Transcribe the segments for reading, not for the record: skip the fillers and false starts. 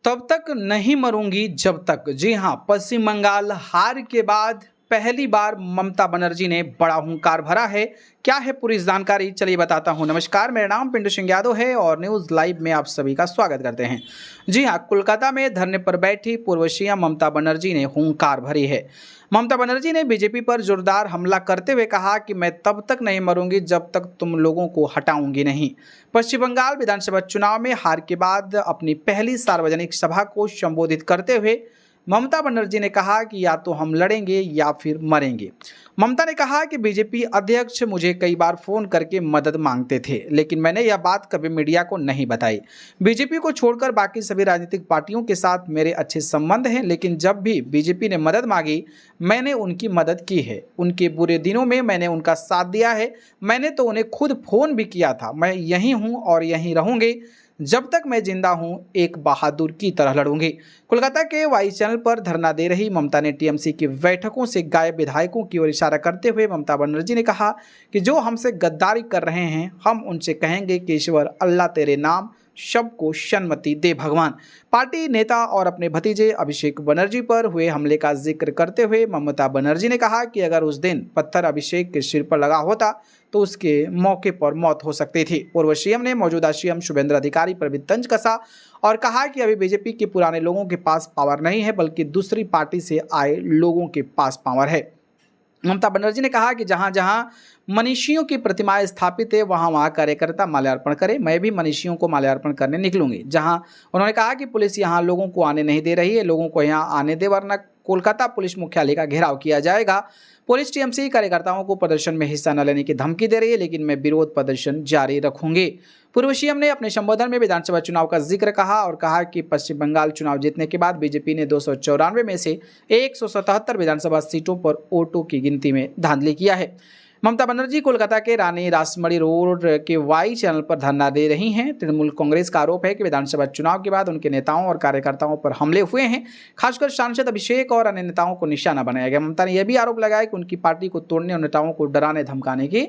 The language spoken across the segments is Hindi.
तब तक नहीं मरूंगी जब तक। जी हां, पश्चिम बंगाल हार के बाद पहली बार ममता बनर्जी ने बड़ा हुंकार भरा है। क्या है पूरी जानकारी, चलिए बताता हूं। नमस्कार, मेरा नाम पिंटू सिंह यादव है और न्यूज़ लाइव में आप सभी का स्वागत करते हैं। जी हां, कोलकाता में धरने पर बैठी पूर्व सीएम ममता बनर्जी ने हुंकार भरी है। ममता बनर्जी ने बीजेपी पर जोरदार हमला करते हुए कहा कि मैं तब तक नहीं मरूंगी जब तक तुम लोगों को हटाऊंगी नहीं। पश्चिम बंगाल विधानसभा चुनाव में हार के बाद अपनी पहली सार्वजनिक सभा को संबोधित करते हुए ममता बनर्जी ने कहा कि या तो हम लड़ेंगे या फिर मरेंगे। ममता ने कहा कि बीजेपी अध्यक्ष मुझे कई बार फोन करके मदद मांगते थे, लेकिन मैंने यह बात कभी मीडिया को नहीं बताई। बीजेपी को छोड़कर बाकी सभी राजनीतिक पार्टियों के साथ मेरे अच्छे संबंध हैं, लेकिन जब भी बीजेपी ने मदद मांगी मैंने उनकी मदद की है। उनके बुरे दिनों में मैंने उनका साथ दिया है। मैंने तो उन्हें खुद फोन भी किया था। मैं यहीं हूँ और यहीं रहूंगी जब तक मैं जिंदा हूं, एक बहादुर की तरह लड़ूंगी। कोलकाता के वाई चैनल पर धरना दे रही ममता ने टीएमसी की बैठकों से गायब विधायकों की ओर इशारा करते हुए ममता बनर्जी ने कहा कि जो हमसे गद्दारी कर रहे हैं हम उनसे कहेंगे कि ईश्वर अल्लाह तेरे नाम सबको सन्मति दे भगवान। पार्टी नेता और अपने भतीजे अभिषेक बनर्जी पर हुए हमले का जिक्र करते हुए ममता बनर्जी ने कहा कि अगर उस दिन पत्थर अभिषेक के सिर पर लगा होता तो उसके मौके पर मौत हो सकती थी। पूर्व सीएम ने मौजूदा सीएम शुभेंद्र अधिकारी पर भी तंज कसा और कहा कि अभी बीजेपी के पुराने लोगों के पास पावर नहीं है, बल्कि दूसरी पार्टी से आए लोगों के पास पावर है। ममता बनर्जी ने कहा कि जहां जहां मनीषियों की प्रतिमाएं स्थापित है वहां वहां कार्यकर्ता माल्यार्पण करें। मैं भी मनीषियों को माल्यार्पण करने निकलूंगी। जहां उन्होंने कहा कि पुलिस यहां लोगों को आने नहीं दे रही है, लोगों को यहां आने दे वरना कोलकाता पुलिस मुख्यालय का घेराव किया जाएगा। पुलिस टीएमसी कार्यकर्ताओं को प्रदर्शन में हिस्सा न लेने की धमकी दे रही है, लेकिन मैं विरोध प्रदर्शन जारी रखूंगी। पूर्व सीएम ने अपने संबोधन में विधानसभा चुनाव का जिक्र कहा और कहा कि पश्चिम बंगाल चुनाव जीतने के बाद बीजेपी ने 294 में से 177 विधानसभा सीटों पर वोटों की गिनती में धांधली किया है। ममता बनर्जी कोलकाता के रानी रासमणी रोड के वाई चैनल पर धरना दे रही हैं। तृणमूल कांग्रेस का आरोप है कि विधानसभा चुनाव के बाद उनके नेताओं और कार्यकर्ताओं पर हमले हुए हैं, खासकर सांसद अभिषेक और अन्य नेताओं को निशाना बनाया गया। ममता ने यह भी आरोप लगाया कि उनकी पार्टी को तोड़ने और नेताओं को डराने धमकाने की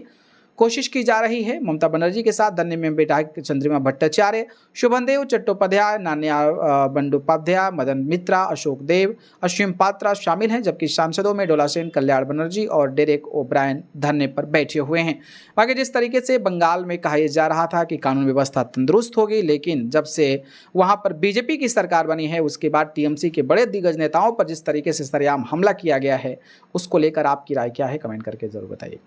कोशिश की जा रही है। ममता बनर्जी के साथ धरने में विधायक चंद्रिमा भट्टाचार्य, शुभनदेव चट्टोपाध्याय, नान्या बंडोपाध्याय, मदन मित्रा, अशोक देव, अश्विन पात्रा शामिल हैं, जबकि सांसदों में डोला सेन, कल्याण बनर्जी और डेरेक ओब्रायन धरने पर बैठे हुए हैं। बाकी जिस तरीके से बंगाल में कहा जा रहा था कि कानून व्यवस्था तंदुरुस्त होगी, लेकिन जब से वहां पर बीजेपी की सरकार बनी है उसके बाद टीएमसी के बड़े दिग्गज नेताओं पर जिस तरीके से सरेआम हमला किया गया है, उसको लेकर आपकी राय क्या है, कमेंट करके जरूर बताइए।